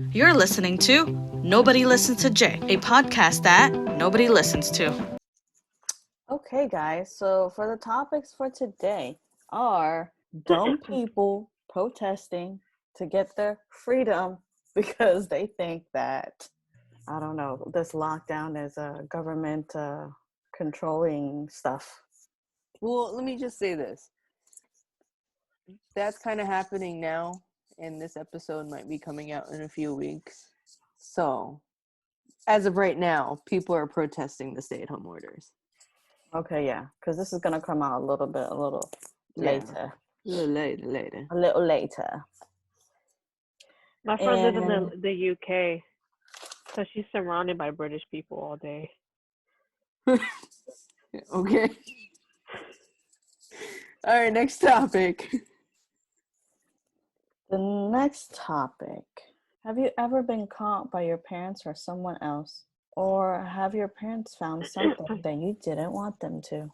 You're listening to Nobody Listens to Jay, a podcast that nobody listens to. Okay, guys, so for the topics for today are dumb people protesting to get their freedom because they think that, I don't know, this lockdown is a government controlling stuff. Well, let me just say this. That's kind of happening now, and this episode might be coming out in a few weeks. So, as of right now, people are protesting the stay-at-home orders. Okay, yeah, because this is going to come out a little later. A little later. A little later. My friend lives in the UK, so she's surrounded by British people all day. Okay. All right, next topic. The next topic. Have you ever been caught by your parents or someone else? Or have your parents found something that you didn't want them to?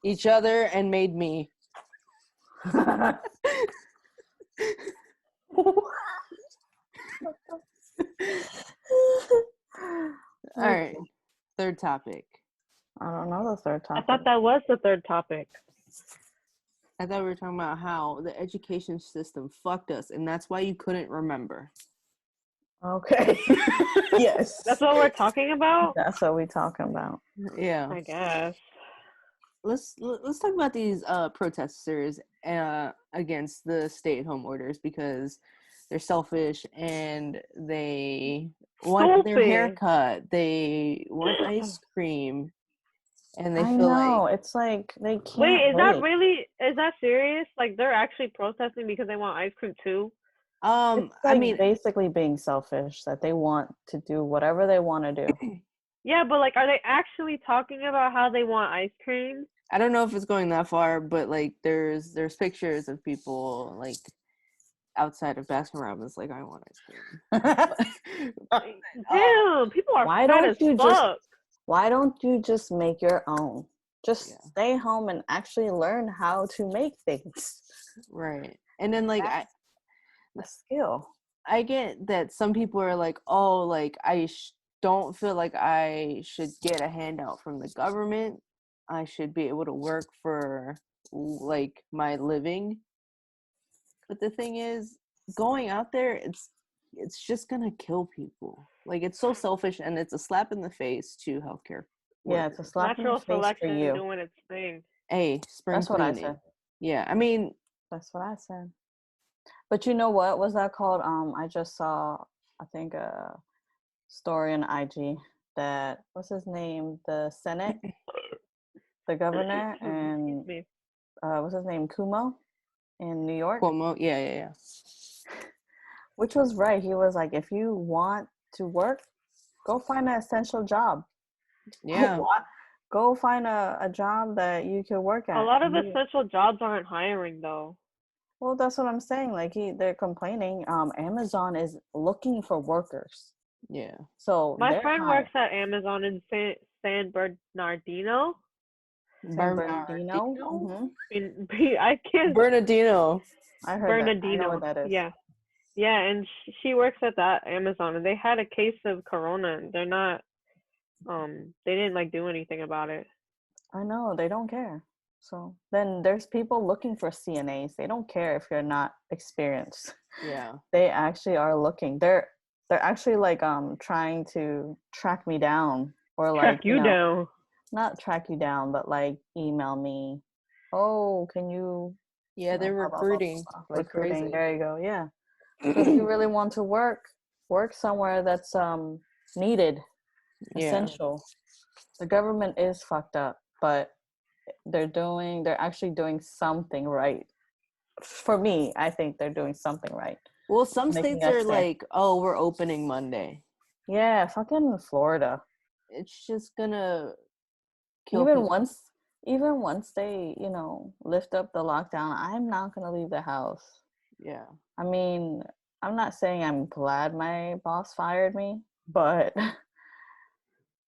Each other and made me. All right. Third topic. I don't know the third topic. I thought that was the third topic. I thought we were talking about how the education system fucked us, and that's why you couldn't remember. Okay. Yes. That's what we're talking about? That's what we're talking about. Yeah. I guess. Let's talk about these protesters against the stay-at-home orders because they're selfish and they want their haircut, they want ice cream, and they feel like it's like they can't wait. Is that serious? Like they're actually protesting because they want ice cream too? It's like, I mean, basically being selfish, that they want to do whatever they want to do. Yeah, but like, are they actually talking about how they want ice cream? I don't know if it's going that far, but like there's pictures of people like outside of Baskin Robbins, like I want ice cream. Damn, people are why don't you just make your own? Just stay home and actually learn how to make things. Right. And then like a skill. I get that some people are like, oh, like I don't feel like I should get a handout from the government. I should be able to work for like my living. But the thing is, going out there, it's just gonna kill people. Like it's so selfish, and it's a slap in the face to healthcare. Yeah, it's a slap in the face for you. Doing its thing. Hey, spring That's what cleaning. I said. Yeah, I mean, that's what I said. But you know what was that called? I just saw, I think, a story on IG that, what's his name? The Senate, the governor, and what's his name? Cuomo in New York. Cuomo, yeah. Which was right. He was like, if you want to work, go find an essential job. Yeah. Go find a job that you can work at. A lot of essential jobs aren't hiring though. Well, that's what I'm saying. Like they're complaining. Amazon is looking for workers. Yeah. So my friend works at Amazon in San Bernardino. Bernardino. Mm-hmm. I can't. Bernardino. I heard Bernardino. I know what that is. Yeah, and she works at that Amazon, and they had a case of corona. And they're not. They didn't like do anything about it. I know, they don't care. So then there's people looking for CNAs. They don't care if you're not experienced. Yeah. They actually are looking. They're actually like trying to track me down or like track you down. Not track you down, but like email me. Oh, can you? Yeah, they're recruiting. Like recruiting. Crazy. There you go. Yeah. If you really want to work somewhere that's needed, essential. The government is fucked up, but they're actually doing something right. For me, I think they're doing something right. Well, some states are like, oh, we're opening Monday. Yeah, fucking Florida. It's just gonna kill even people. once they, lift up the lockdown, I'm not gonna leave the house. Yeah. I mean, I'm not saying I'm glad my boss fired me, but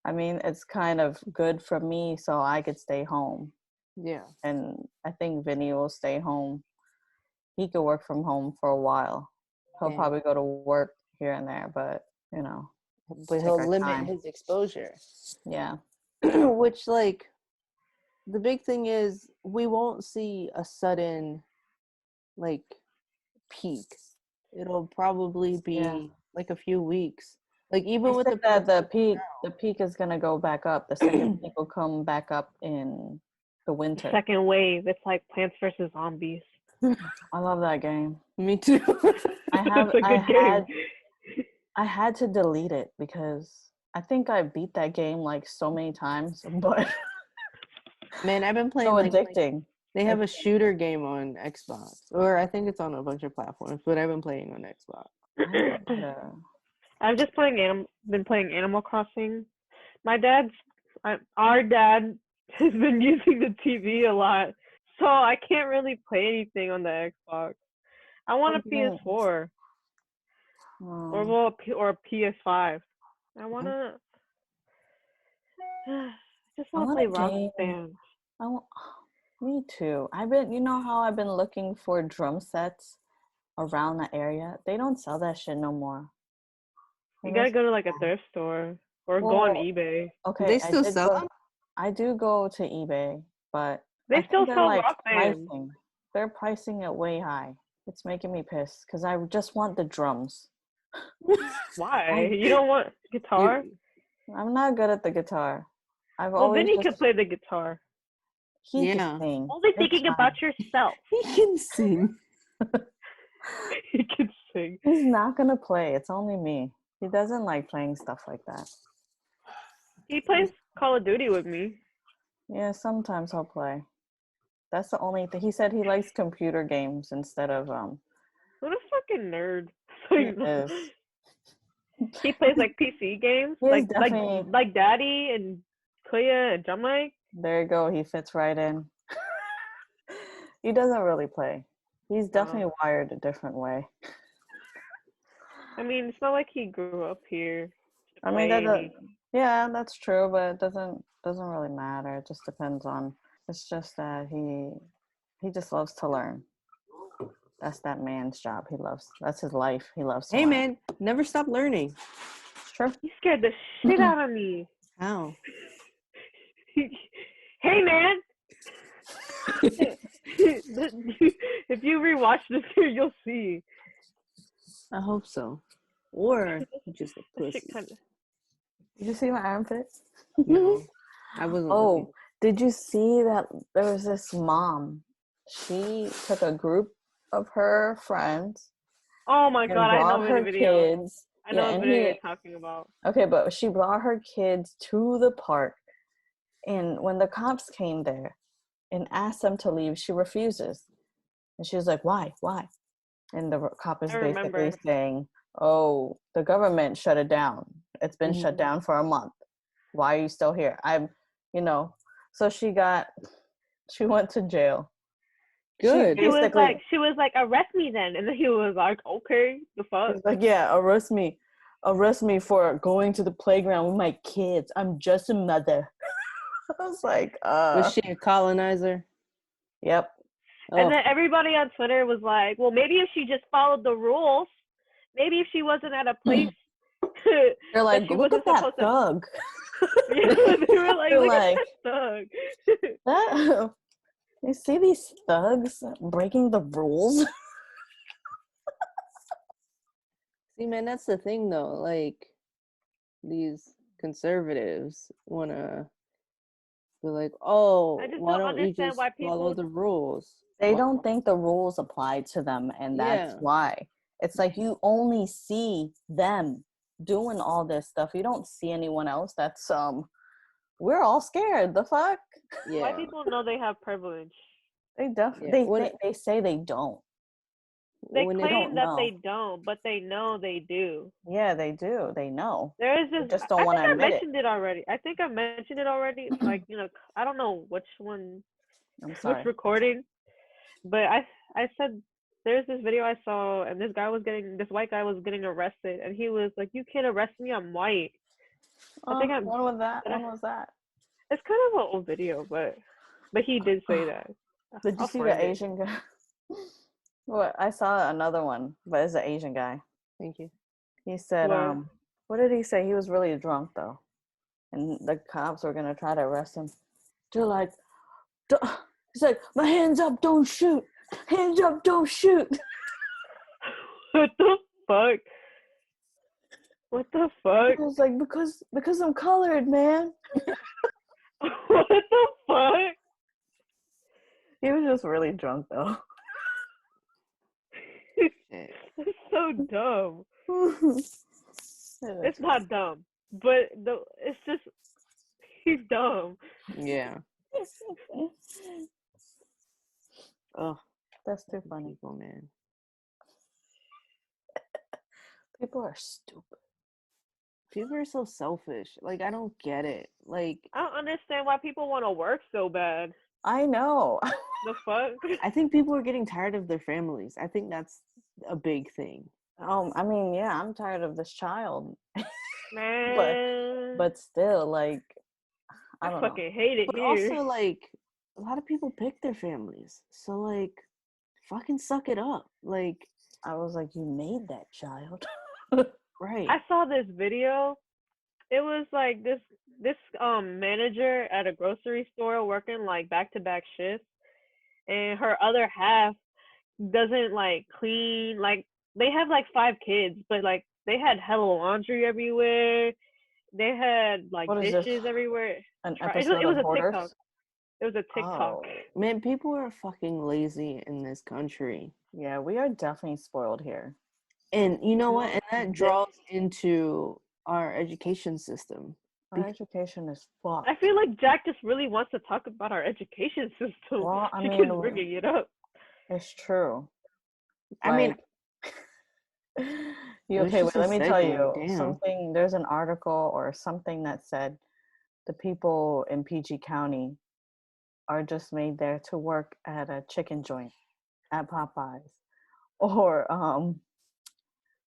I mean, it's kind of good for me so I could stay home. Yeah. And I think Vinny will stay home. He could work from home for a while. He'll probably go to work here and there, but But take he'll our limit time. his exposure. Yeah. Which, like, the big thing is we won't see a sudden, like, peak. It'll probably be like a few weeks. Like, even They with said the that protests the peak is gonna go back up. The second peak will come back up in the winter. Second wave. It's like Plants vs Zombies. I love that game. Me too. It's a good game. I had to delete it because I think I beat that game like so many times, but Man, I've been playing so like addicting. they have a shooter game on Xbox, or I think it's on a bunch of platforms, but I've been playing on Xbox. I've just been playing Animal Crossing. Our dad has been using the TV a lot, so I can't really play anything on the Xbox. I want a PS4 or a PS5. I wanna just I want to want play a Rock game. Band. Me too. How I've been looking for drum sets around the area. They don't sell that shit no more. You gotta go to like a thrift store or go on eBay. Okay, They still sell them? I do go to eBay, but They I still think they're sell like Rock Band. pricing. They're pricing it way high. It's making me pissed because I just want the drums. Why? You don't want guitar? I'm not good at the guitar. Well, then you can play the guitar. He can sing. Only thinking about yourself. He can sing. He can sing. He's not gonna play. It's only me. He doesn't like playing stuff like that. He plays Call of Duty with me. Yeah, sometimes I'll play. That's the only thing. He said he likes computer games instead of What a fucking nerd. He is. He plays like PC games, like Daddy and Kuya and Jamai. There you go. He fits right in. He doesn't really play. He's definitely wired a different way. I mean, it's not like he grew up here. I mean, that's true, but it doesn't really matter. It just depends on. It's just that he just loves to learn. That's that man's job. That's his life. He loves to learn. Man, never stop learning. It's true. You scared the shit out of me. How? Hey, man. If you rewatch this here, you'll see. I hope so. Or just a pussy. Did you see my armpit? No, I wasn't. Oh, did you see that there was this mom? She took a group of her friends. Oh my god, I know her the video. Kids. I know the video you're talking about. Okay, but she brought her kids to the park, and when the cops came there and asked them to leave, she refuses. And she was like, "Why? Why?" And the cop is basically saying, "Oh, the government shut it down. It's been shut down for a month. Why are you still here?" So she went to jail. Good. She was like, arrest me then, and then he was like, okay, the fuck. He's like, yeah, arrest me for going to the playground with my kids. I'm just a mother. I was like, Was she a colonizer? Yep. And then everybody on Twitter was like, well, maybe if she just followed the rules, maybe if she wasn't at a place. They're like, look at that thug. Yeah, they were like, look at that thug. You see these thugs breaking the rules? See, man, that's the thing, though. Like, these conservatives want to be like, oh, why don't you just follow the rules? They don't think the rules apply to them, and that's why. It's like you only see them doing all this stuff. You don't see anyone else. That's we're all scared. The fuck? Yeah. Why people know they have privilege? They definitely they say they don't. They claim that they don't, but they know they do. Yeah, they do. They know. There is this. They just don't want to admit it. I mentioned it already. I think I mentioned it already. Like, I don't know which one. I'm sorry. Which recording? But I said there's this video I saw, and this white guy was getting arrested, and he was like, "You can't arrest me. I'm white." When was that? When was that? It's kind of an old video, but he did say that. Did you see the Asian guy? What? I saw another one, but it's an Asian guy. Thank you. He said, What? what did he say? He was really drunk though, and the cops were gonna try to arrest him. They're like, he's like, my hands up, don't shoot. Hands up, don't shoot. What the fuck? What the I fuck? was like, because I'm colored, man. What the fuck? He was just really drunk though. Shit. It's so dumb. It's not dumb, but it's just he's dumb. Yeah. Oh, That's too funny. people, man. People are stupid. People are so selfish. Like, I don't get it. Like, I don't understand why people want to work so bad. I know. The fuck? I think people are getting tired of their families. I think that's a big thing. I mean, yeah, I'm tired of this child, Man, but still, like, I I don't know. fucking hate it But here. also, like, a lot of people pick their families. So, like, fucking suck it up. Like, I was like, you made that child. right. I saw this video. It was like this manager at a grocery store working like back-to-back shifts, and her other half doesn't like clean. Like they have like 5 kids, but like they had hella laundry everywhere. They had like What is this? dishes everywhere. An It episode was of a Hoarders? TikTok. It was a TikTok. Oh, Man, people are fucking lazy in this country. yeah, we are definitely spoiled here. And you know what? Well, And that draws into our education system. Our education is fucked. I feel like Jack just really wants to talk about our education system. Well, I She mean, keeps bringing it up. it's true. I mean, you it's okay? just Wait, a let me tell segment, you damn. something. There's an article or something that said the people in PG County are just made there to work at a chicken joint at Popeyes or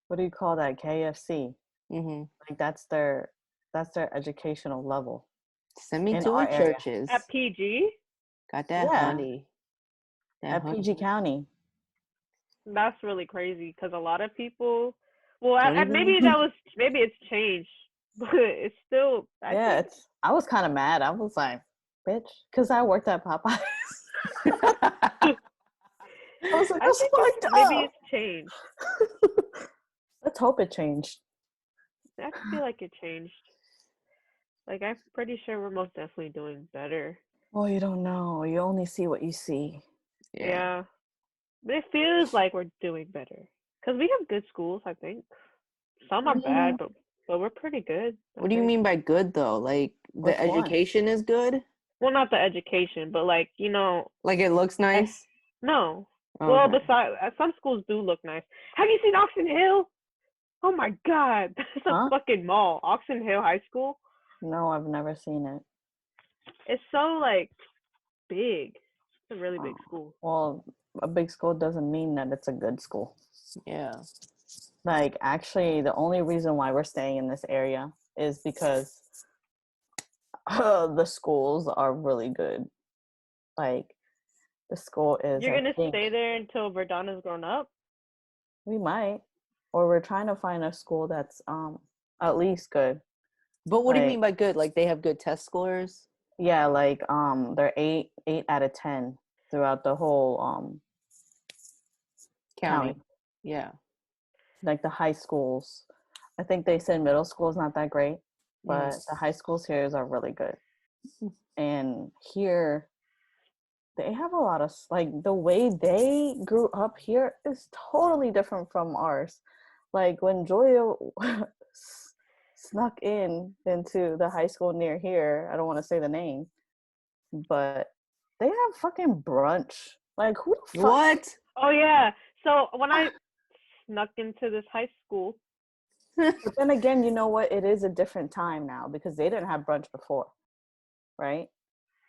what do you call that? KFC. Mm-hmm. Like that's their educational level Send me in to our the area. churches. At PG, Got that Yeah. honey. That At honey. PG County. that's really crazy because a lot of people. Well, Don't even- maybe it's changed, but it's still. Yeah, I was kind of mad. I was like, bitch, because I worked at Popeyes. I was like, I that's think fucked maybe up. it's changed. Let's hope it changed. I feel like it changed. Like I'm pretty sure we're most definitely doing better. Well, you don't know. You only see what you see. Yeah. But it feels like we're doing better because we have good schools. I think some are bad, but we're pretty good. What do you mean by good though? Like the Which one? education is good? Well, not the education, but like Like it looks nice? no. Oh, Well, okay. besides, some schools do look nice. Have you seen Oxon Hill? Oh my God, that's a Huh? fucking mall. Oxon Hill High School. No, I've never seen it. It's so like big. It's a really big Oh. school. Well, a big school doesn't mean that it's a good school. Yeah. Like, actually, the only reason why we're staying in this area is because the schools are really good. Like, the school is. You're I gonna think, stay there until Verdana's grown up? we might, or we're trying to find a school that's at least good. But what do you Like- mean by good? Like they have good test scores? Yeah, like they're 8 out of 10 throughout the whole county. Yeah. Like the high schools. I think they said middle school is not that great, but the high schools here are really good. And here, they have a lot of, like, the way they grew up here is totally different from ours. Like, when Joya snuck into the high school near here, I don't want to say the name, but they have fucking brunch. Like, who the fuck? What? Oh yeah. So when I snuck into this high school, But then again, you know what? It is a different time now because they didn't have brunch before, right?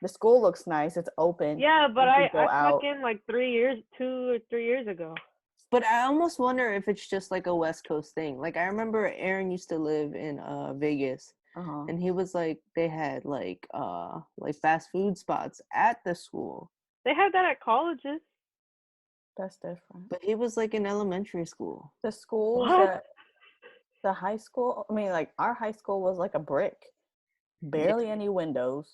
The school looks nice. It's open. yeah, but You I can go out. snuck in like 2 or 3 years ago. But I almost wonder if it's just like a West Coast thing. Like I remember Aaron used to live in Vegas, Uh-huh. and he was like they had like fast food spots at the school. They have that at colleges. That's different. But he was like in elementary school. The schools What? that the high school, I mean, like our high school was like a brick, barely any windows.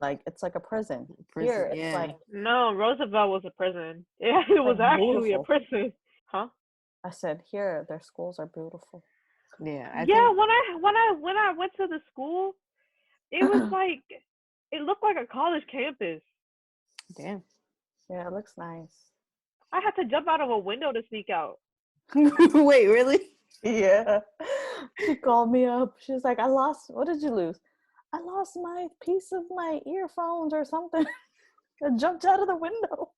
Like it's like a prison. Here, Prison, it's yeah. like No, Roosevelt was a prison. Yeah, it was like actually a beautiful. prison. Huh? I said, here, their schools are beautiful. Yeah, I Yeah, think when I went to the school, it was like it looked like a college campus. damn. Yeah, it looks nice. I had to jump out of a window to sneak out. Wait, really? Yeah. She called me up. She's like, what did you lose? I lost my piece of my earphones or something. I jumped out of the window.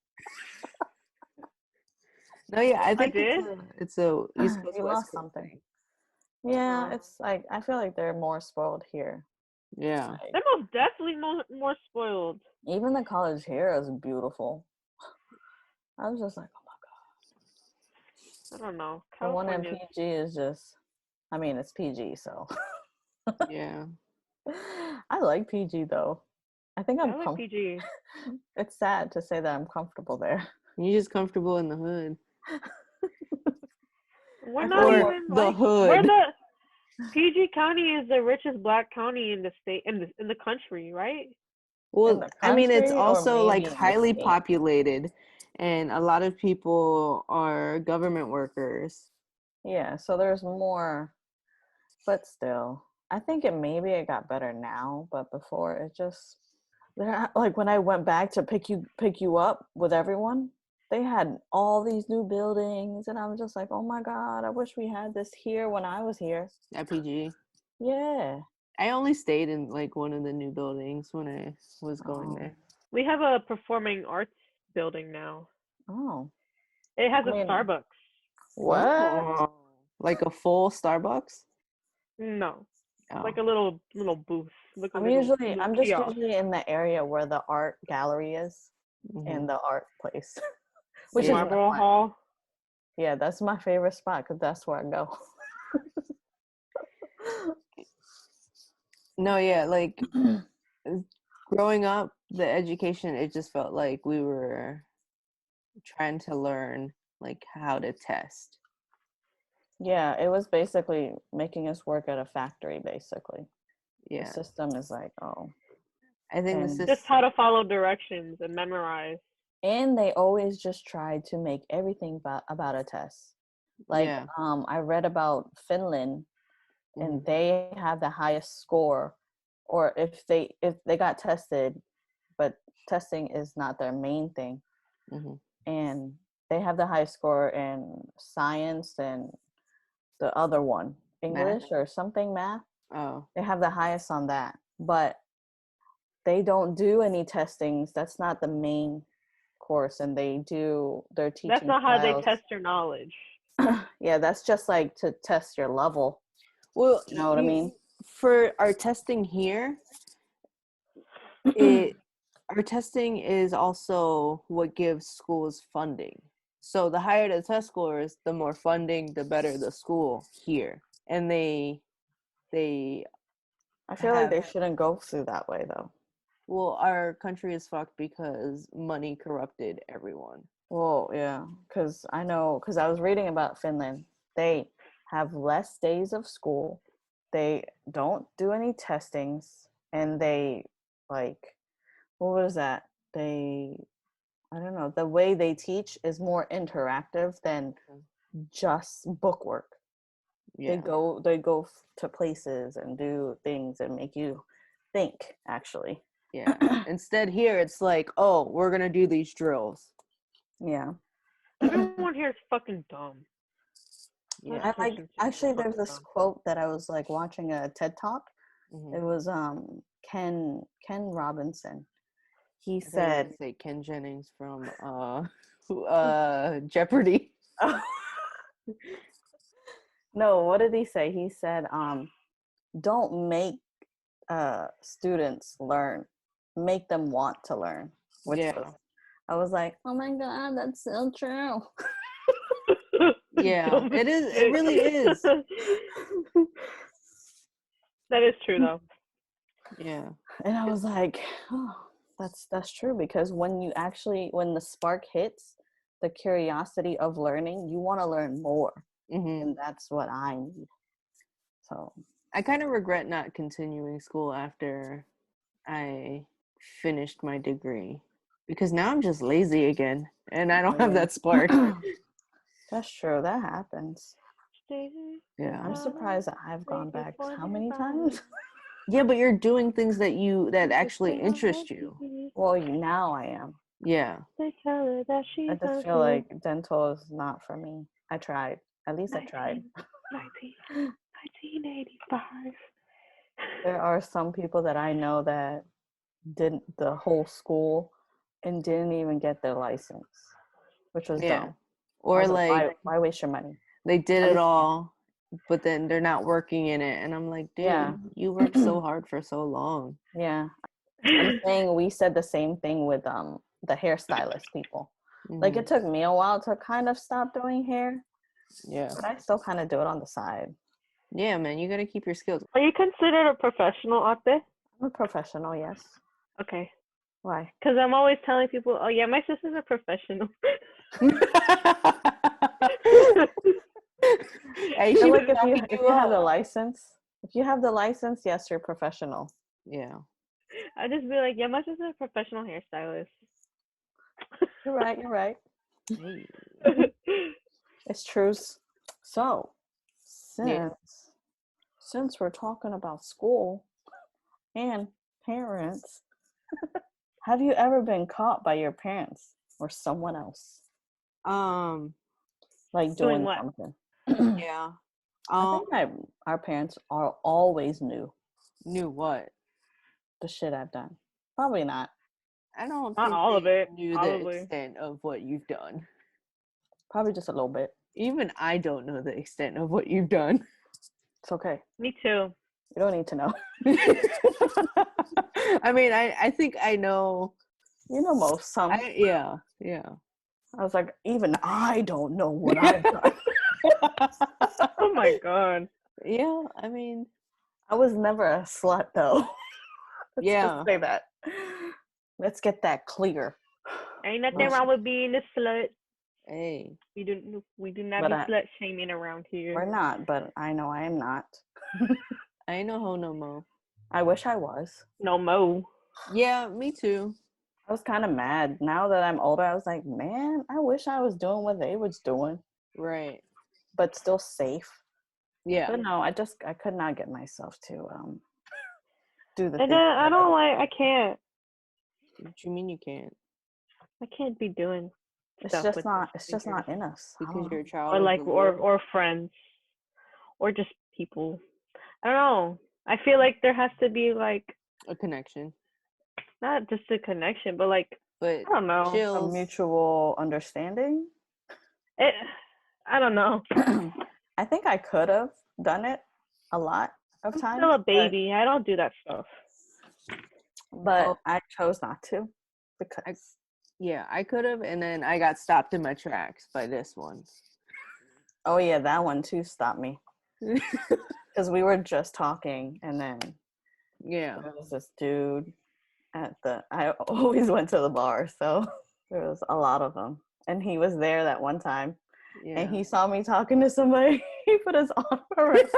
No, yeah, I I think did. it's a East Coast You West lost Coast something. thing. Yeah, it's like, I feel like they're more spoiled here. Yeah. Like, They're most definitely more spoiled. even the college here is beautiful. I was just like, oh my I don't know. God. The one in California. PG is just, I mean, it's PG, so. Yeah. I like PG though. I think I I'm like comfortable. PG. It's sad to say that I'm comfortable there. You're just comfortable in the hood. We're I not feel Or more, even the like we're hood. the PG County is the richest black county in the state in the country, right? in Well, the I mean, it's country or also like maybe in the highly state. populated, and a lot of people are government workers. Yeah, so there's more, but still, I think it got better now, but before it just there like when I went back to pick you up with everyone, they had all these new buildings, and I was just like, oh my God, I wish we had this here when I was here. At PG. Yeah. I only stayed in like one of the new buildings when I was going Oh. there. We have a performing arts building now. Oh. It has I a mean, Starbucks. what? Oh, like a full Starbucks? No, like Oh, a little booth, like a I'm little just kiosk. usually in the area where the art gallery is hmm and the art place, which is yeah. where I Marlboro went. Hall. Yeah, that's my favorite spot because that's where I go. No, yeah, like growing up, the education, it just felt like we were trying to learn like how to test. Yeah, it was basically making us work at a factory, basically. The Yeah. system is like, oh. I think this And is, Just how to follow directions and memorize. they always just try to make everything about a test. Like, yeah. I read about Finland, and Mhm. they have the highest score, or if they got tested, but testing is not their main thing, Mhm. and they have the highest score in science and the other one, Math. English or something, math. Oh, They have the highest on that, but they don't do any testings. That's not the main course, and they're That's teaching not how they styles. test your knowledge. Yeah, that's just like to test your level. well, You know what I mean? for our testing here, it our testing is also what gives schools funding. So the higher the test scores, the more funding, the better the school here. And they I feel like have, they shouldn't go through that way though. well, our country is fucked because money corrupted everyone. Well, yeah, because I was reading about Finland. They have less days of school. They don't do any testings, and they like, what was that? I don't know. The way they teach is more interactive than just book work. Yeah. They go to places and do things and make you think. Actually, Yeah. Instead here it's like, oh, we're gonna do these drills. yeah. Everyone here is fucking dumb. Yeah. I like Education system is actually there's fucking this dumb. quote that I was like watching a TED talk. hmm It was Ken Robinson. He I thought you were said gonna say Ken Jennings from Jeopardy. no, what did he say? He said don't make students learn, make them want to learn, which Yeah. was I was like, "Oh my god, that's so true." Yeah. Dumb as It is, it shit. really is. That is true though. Yeah. And I was like, "Oh, that's true because when the spark hits, the curiosity of learning, you want to learn more." hmm And that's what I need. So I kind of regret not continuing school after I finished my degree because now I'm just lazy again and I don't have that spark. that's true. That happens. Yeah. I'm surprised that I've gone back how many times? Yeah, but you're doing things that actually interest you. Well, now I am. Yeah. I just feel like dental is not for me. I tried. At least I tried. 1985. There are some people that I know that did the whole school and didn't even get their license, which was Yeah. dumb. Or why waste your money? they did At it least- all, but then they're not working in it. And I'm like, dude, Yeah. you worked so hard for so long. Yeah. I'm saying we said the same thing with the hairstylist people. Like it Mhm. took me a while to kind of stop doing hair, Yeah. but I still kind of do it on the side. Yeah, man, you gotta keep your skills. Are you considered a professional out there? I'm a professional, yes. Okay. Why? Because I'm always telling people, oh yeah, my sister's a professional. Hey, So she like been if you backing have the up. license, yes, you're professional. Yeah. I just be like, yeah, my sister's a professional hairstylist. You're right. Hey. It's true. So, Yeah. since we're talking about school and parents, have you ever been caught by your parents or someone else like Doing doing what? something? Yeah. I think our parents are always knew Knew what? the shit I've done. Probably not. I don't Not think all they of it, knew the probably. extent of what you've done. Probably just a little bit. Even I don't know the extent of what you've done. It's okay. Me too. You don't need to know. I mean, I think I know. You know most. Some. Yeah. I was like, even I don't know what I've done. Oh my god. Yeah, I mean, I was never a slut though. Let's yeah. just say that. Let's get that clear. Ain't nothing wrong with being a slut. Hey. We do not But be slut shaming around here. We're not, but I know I am not. I ain't no ho no mo. I wish I was. No mo. Yeah, me too. I was kind of mad. Now that I'm older, I was like, man, I wish I was doing what they was doing, Right. but still safe. Yeah. But no, I could not get myself to do the And thing. then I don't like. I can't. What you mean you can't? I can't be doing It's stuff just with not. those It's just not fingers. in us. I Because don't you're a know. child Or of like, the Lord? or friends, or just people. I don't know. I feel like there has to be like A connection. not just a connection, but like But I don't know. A chills. mutual understanding. I don't know. I think I could have done it a lot of I'm times. still a baby. I don't do that stuff. But Oh. I chose not to because Yeah, I could have, and then I got stopped in my tracks by this one. oh yeah, that one too stopped me because we were just talking, and then Yeah. there was this dude at I always went to the bar, so there was a lot of them, and he was there that one time, Yeah. and he saw me talking to somebody. He put his arm around.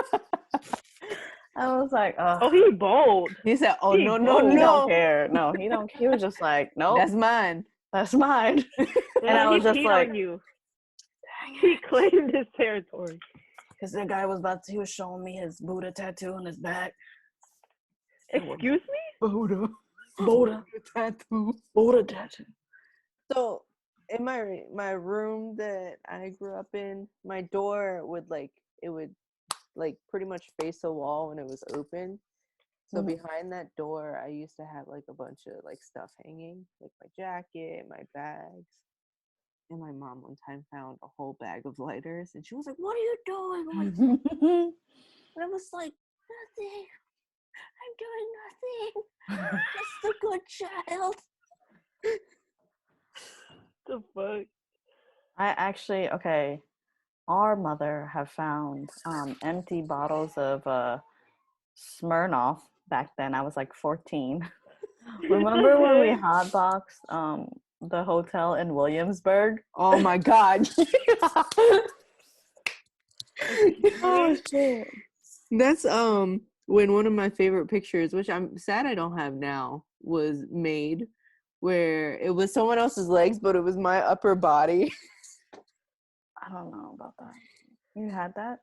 I was like, Oh, he bold. He said, "Oh He no, bold. no, he don't no, care. No, he don't. He was just like, nope, that's mine." that's mine. And I He was just peed like, on you. He claimed his territory. because the guy he was showing me his Buddha tattoo on his back. Excuse me? Buddha tattoo. Buddha tattoo. So in my room that I grew up in, my door would pretty much face a wall when it was open. So Mhm. behind that door, I used to have like a bunch of like stuff hanging, like my jacket, my bags. And my mom one time found a whole bag of lighters, and she was like, "What are you doing?" I'm like, and I was like, "Nothing. I'm doing nothing. Just a good child." The fuck? I actually, okay, our mother have found empty bottles of Smirnoff back then. I was like 14. Remember when we hotboxed the hotel in Williamsburg? Oh my god. Oh shit. That's when one of my favorite pictures, which I'm sad I don't have now, was made, where it was someone else's legs, but it was my upper body. I don't know about that. You had that?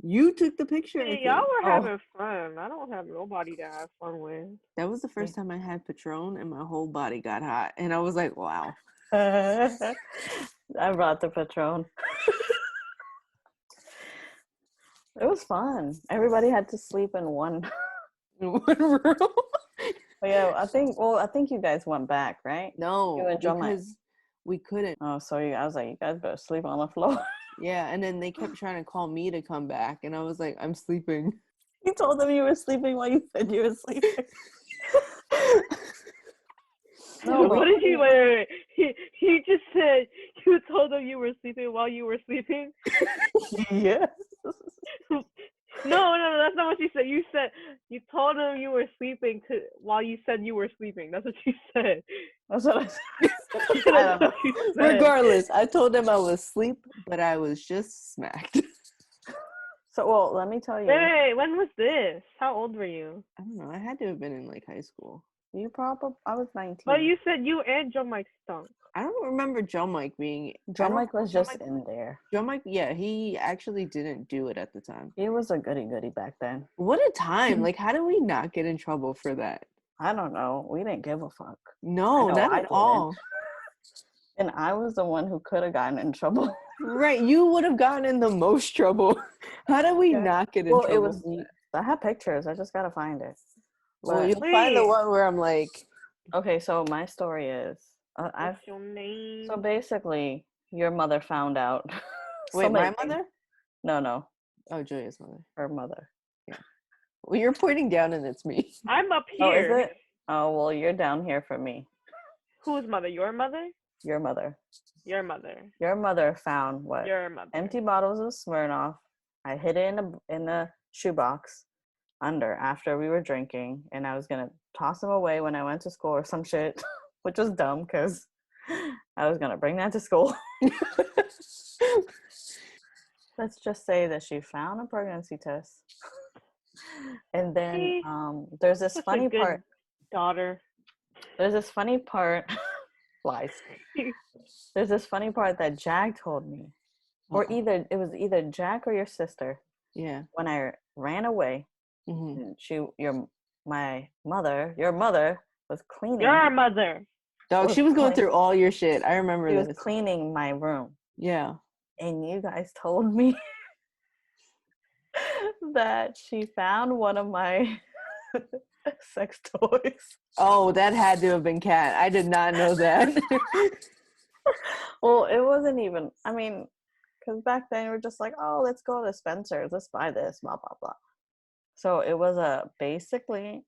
You took the picture, I See, y'all think. were Oh. having fun. I don't have nobody to have fun with. That was the first time I had Patron, and my whole body got hot, and I was like, "Wow." I brought the Patron. It was fun. Everybody had to sleep in one. In one room. But yeah, I think you guys went back, right? No, You and Joe Mike. because we couldn't. Oh, so I was like, you guys better sleep on the floor. Yeah, and then they kept trying to call me to come back, and I was like, "I'm sleeping." You told them you were sleeping while you said you were sleeping. No, What did you wait? He just said you told him you were sleeping while you were sleeping. Yeah. No, that's not what you said. You said you told him you were sleeping while you said you were sleeping. That's what you said. That's what I said. That's what you said. Regardless, I told them I was asleep, but I was just smacked. So, well, let me tell you. Wait, when was this? How old were you? I don't know. I had to have been in like high school. I was 19. But you said you and Joe Mike stunk. I don't remember Joe Mike being. Joe Mike was just in there. Joe Mike, yeah, he actually didn't do it at the time. He was a goody back then. What a time! Like, how did we not get in trouble for that? I don't know. We didn't give a fuck. No, not at all. And I was the one who could have gotten in trouble. Right, you would have gotten in the most trouble. How did we not get in trouble? It was. I have pictures. I just gotta find it. Well, you'll find the one where I'm like. Okay, so my story is. What's your name? So basically, your mother found out. Wait, my mother? No. Oh, Julia's mother. Her mother. Yeah. Well, you're pointing down, and it's me. I'm up here. Oh, is it? Oh, well, you're down here for me. Whose mother? Your mother? Your mother. Your mother. Your mother found what? Your mother. Empty bottles of Smirnoff. I hid it in a shoebox after we were drinking, and I was gonna toss them away when I went to school or some shit, which was dumb because I was gonna bring that to school. Let's just say that she found a pregnancy test, and then there's this funny part. Daughter. There's this funny part. Lies. There's this funny part that Jack told me, or it was either Jack or your sister. Yeah. When I ran away, mm-hmm. Your mother was cleaning. Your mother. Dog, she was going through all your shit. I remember this. She was cleaning my room. Yeah. And you guys told me that she found one of my sex toys. Oh, that had to have been Kat. I did not know that. Well, it wasn't even, I mean, because back then we were just like, oh, let's go to Spencer's, let's buy this, blah, blah, blah. So it was basically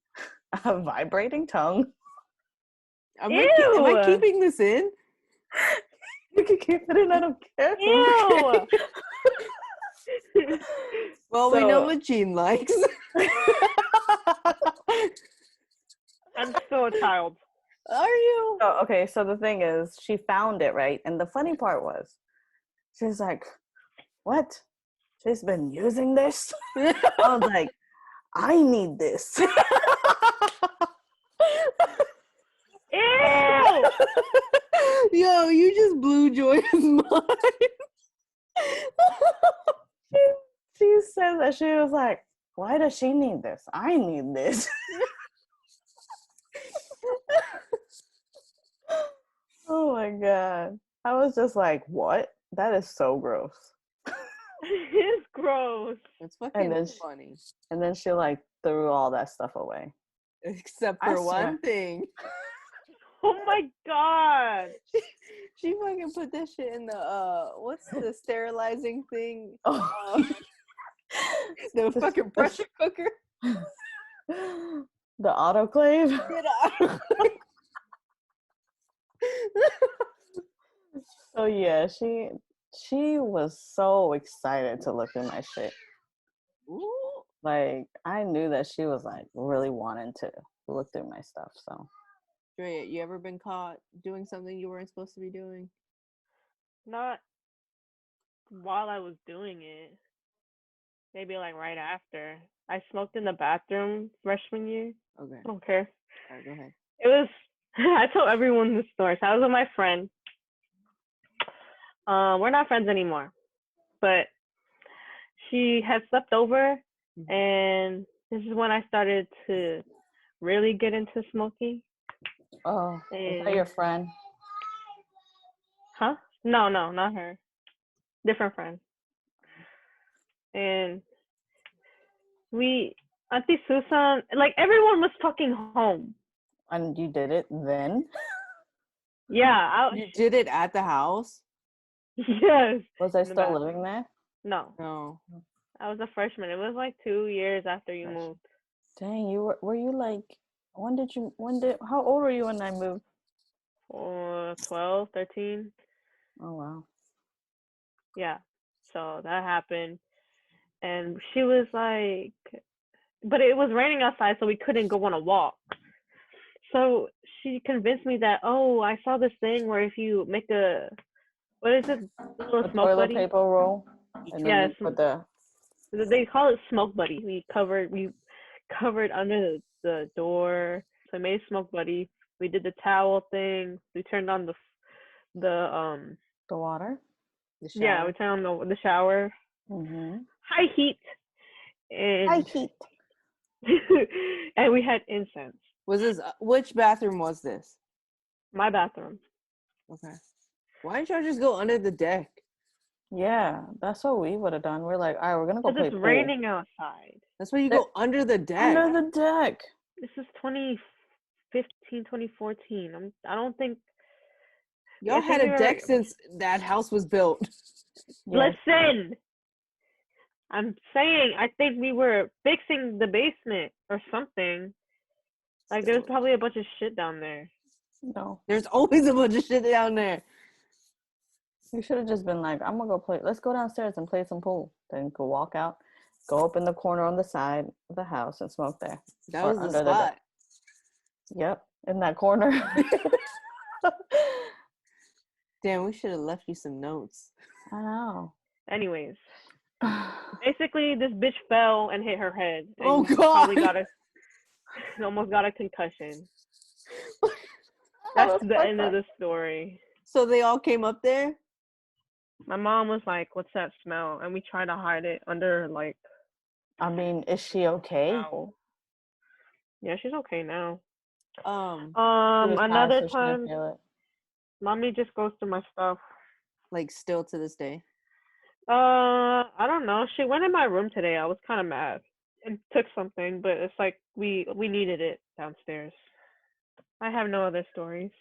a vibrating tongue. Am I keeping this in? You can keep it in, I don't care. Ew. Well, we know what Jean likes. I'm still a child. Are you? Oh, okay, so the thing is, she found it, right? And the funny part was, she's like, what? She's been using this? I was like, I need this. Ew! Yo, you just blew Joy's mind. She said that she was like, why does she need this? I need this. Oh my god. I was just like, what? That is so gross. It's gross. It's fucking funny. And then she like threw all that stuff away. Except for one thing. Oh my god. She fucking put that shit in the what's the sterilizing thing? Oh. The fucking pressure cooker. The autoclave. So yeah, she was so excited to look at my shit. Ooh. Like I knew that she was like really wanting to look through my stuff. So Drea, you ever been caught doing something you weren't supposed to be doing? Not while I was doing it. maybe like right after. I smoked in the bathroom freshman year. Okay. I don't care. All right, go ahead. It was. I told everyone the story. So I was with my friend. We're not friends anymore, but she had slept over, and this is when I started to really get into smoking. Oh, is that And your friend? huh? No, not her. Different friend. And Auntie Susan, like everyone was fucking home. And you did it then? Yeah, You did it at the house? yes. Was I In the still bathroom. living there? No, No. I was a freshman. It was like 2 years after you Freshman. moved. Dang, were you like, how old were you when I moved? 12, 13. Oh, wow. Yeah. So that happened. And she was like, but it was raining outside, so we couldn't go on a walk. So she convinced me that, oh, I saw this thing where if you make what is it, the little A smoke toilet buddy? paper roll, and then Yes, you put the. they call it smoke buddy. We covered under the door. So I made smoke buddy. We did the towel thing. We turned on the The water. The shower. yeah, we turned on the shower. Mm-hmm. High heat. And heat. and we had incense. Was this which bathroom was this? My bathroom. Okay. Why didn't y'all just go under the deck? Yeah, that's what we would have done. We're like, all right, we're gonna go Because play it's pool. raining outside. That's why you go under the deck. Under the deck. This is 2015, 2014. I don't think. Y'all I think had we a were. deck since that house was built. Yes. Listen, I'm saying I think we were fixing the basement or something. Like there's probably a bunch of shit down there. No. There's always a bunch of shit down there. We should have just been like, I'm gonna go play. Let's go downstairs and play some pool. Then go walk out, go up in the corner on the side of the house and smoke there. That Or was the under spot. deck. Yep, in that corner. Damn, we should have left you some notes. I know. Anyways, basically this bitch fell and hit her head. And Oh, God. Probably almost got a concussion. That's the end of the story. So they all came up there? My mom was like, "What's that smell?" And we tried to hide it under like. I mean, is she okay? Towel. Yeah, she's okay now. She was Another high, so she didn't time, feel it. mommy just goes through my stuff. Like, still to this day? I don't know. She went in my room today. I was kind of mad and took something, but it's like we needed it downstairs. I have no other stories.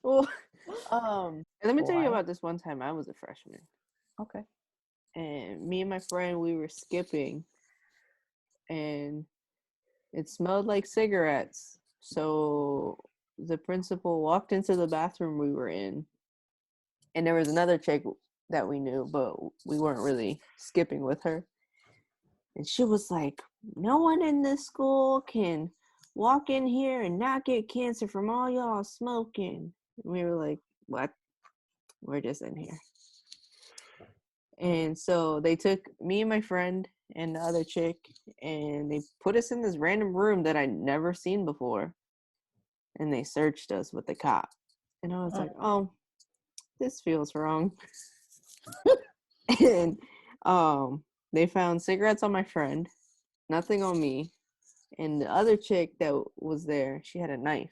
Well, let me tell you Why? about this one time I was a freshman. Okay. And me and my friend, we were skipping. And it smelled like cigarettes. So the principal walked into the bathroom we were in. And there was another chick that we knew, but we weren't really skipping with her. And she was like, no one in this school can walk in here and not get cancer from all y'all smoking. And we were like, what? We're just in here. And so they took me and my friend and the other chick, and they put us in this random room that I'd never seen before. And they searched us with the cop. And I was like, oh, this feels wrong. And they found cigarettes on my friend, nothing on me. And the other chick that was there, she had a knife,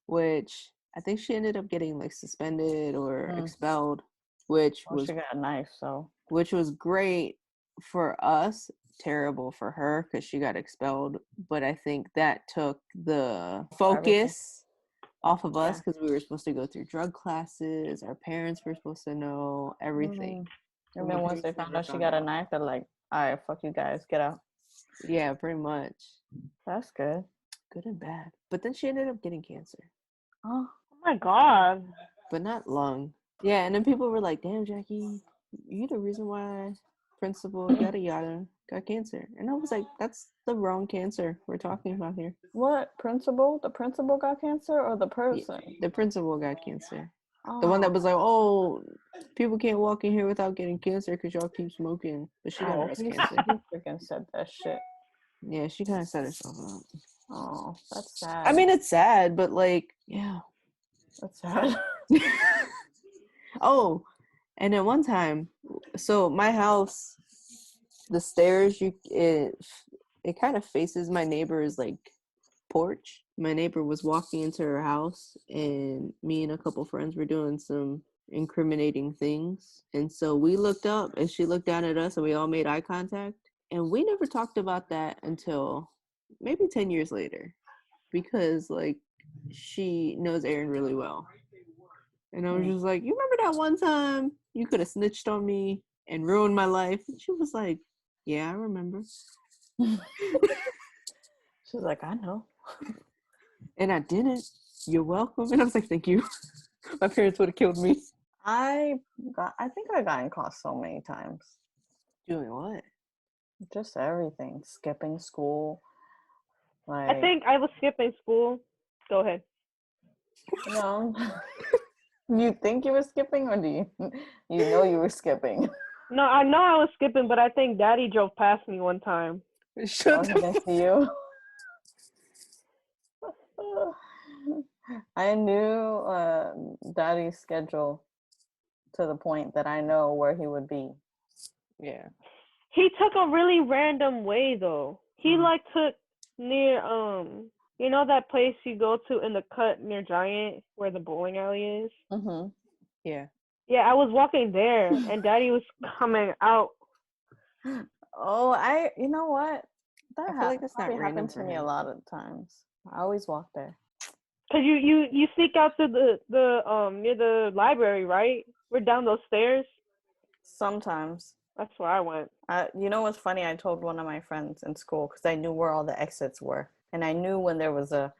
which I think she ended up getting like suspended or expelled, which was she got a knife, so which was great for us, terrible for her because she got expelled. But I think that took the focus off of us because we were supposed to go through drug classes. Our parents were supposed to know everything. And then once they found out she got a knife, they're like, all right, fuck you guys, get out. Yeah, pretty much. That's good. Good and bad. But then she ended up getting cancer. Oh my God. But not lung. Yeah, and then people were like, damn, Jackie, you the reason why principal yada yada got cancer. And I was like, that's the wrong cancer we're talking about here. What principal? The principal got cancer or the person? The principal got cancer. The one that was like, Oh, "Oh, people can't walk in here without getting cancer because y'all keep smoking." But she got oh, breast he cancer. freaking said that shit. Yeah, she kind of set herself up. Oh, that's sad. I mean, it's sad, but like, yeah. that's sad. Oh, and then one time, so my house, the stairs, it kind of faces my neighbor's like porch. My neighbor was walking into her house, and me and a couple friends were doing some incriminating things. And so we looked up, and she looked down at us, and we all made eye contact. And we never talked about that until maybe 10 years later, because like she knows Aaron really well. And I was just like, "You remember that one time you could have snitched on me and ruined my life?" And she was like, "Yeah, I remember." She's like, I know. And I didn't. You're welcome. And I was like, "Thank you." My parents would have killed me. I think I got caught so many times. Doing what? Just everything. Skipping school. I Like, think I was skipping school. Go ahead. no. You think you were skipping, or do you know you were skipping? No, I know I was skipping, but I think Daddy drove past me one time. Shut Oh, he the didn't see you. I knew Daddy's schedule to the point that I know where he would be. Yeah. He took a really random way though. He like took near you know that place you go to in the cut near Giant where the bowling alley is? Mm-hmm. Yeah. Yeah, I was walking there and Daddy was coming out. Oh, you know what? That I feel like that's not probably random happened to for me a him. lot of times. I always walk there. Cause you sneak out to the near the library, right? We're down those stairs. Sometimes. That's where I went. You know what's funny? I told one of my friends in school because I knew where all the exits were, and I knew when there was a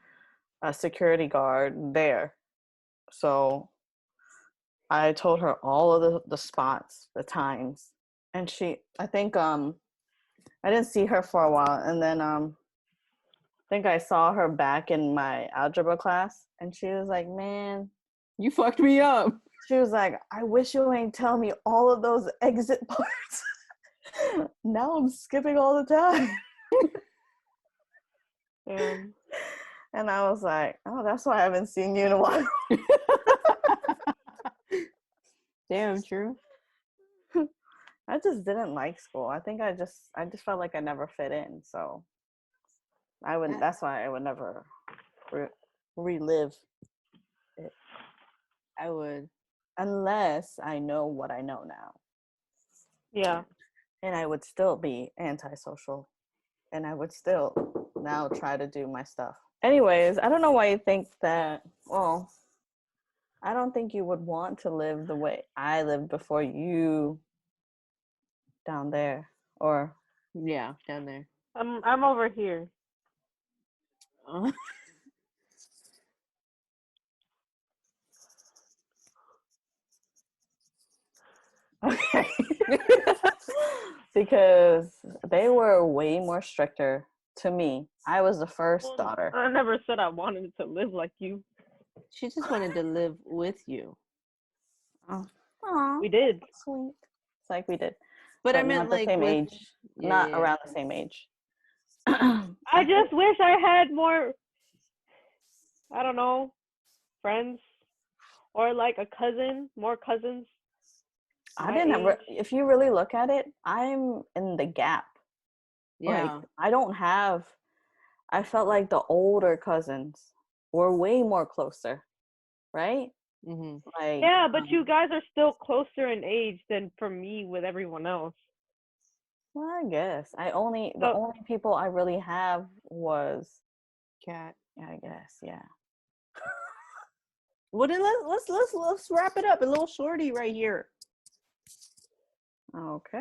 security guard there. So I told her all of the spots, the times, and I think I didn't see her for a while, and then I think I saw her back in my algebra class, and she was like, "Man," You fucked me up. she was like, "I wish you ain't tell me all of those exit parts." Now I'm skipping all the time. And I was like, "Oh, that's why I haven't seen you in a while." Damn, true. I just didn't like school. I think I just felt like I never fit in. So that's why I would never relive it I would. unless I know what I know now. Yeah. And I would still be antisocial, and I would still now try to do my stuff. Anyways, I don't know why you think that. Well, I don't think you would want to live the way I lived before you down there, or Yeah, down there. I'm over here. okay. Because they were way more stricter to me. I was the first daughter. I never said I wanted to live like you. She just wanted to live with you. Oh, aw, We did. sweet. It's like we did, But I not meant the like same with age, not around the same age. I just wish I had more, I don't know, friends or like a cousin, more cousins. I my didn't have. age. If you really look at it, I'm in the gap. Like yeah. I don't have. I felt like the older cousins were way more closer, right? Mm-hmm. Like Yeah, but you guys are still closer in age than for me with everyone else. well, I guess the only people I really have was Cat. I guess, yeah. Well, then let's wrap it up. A little shorty right here. Okay.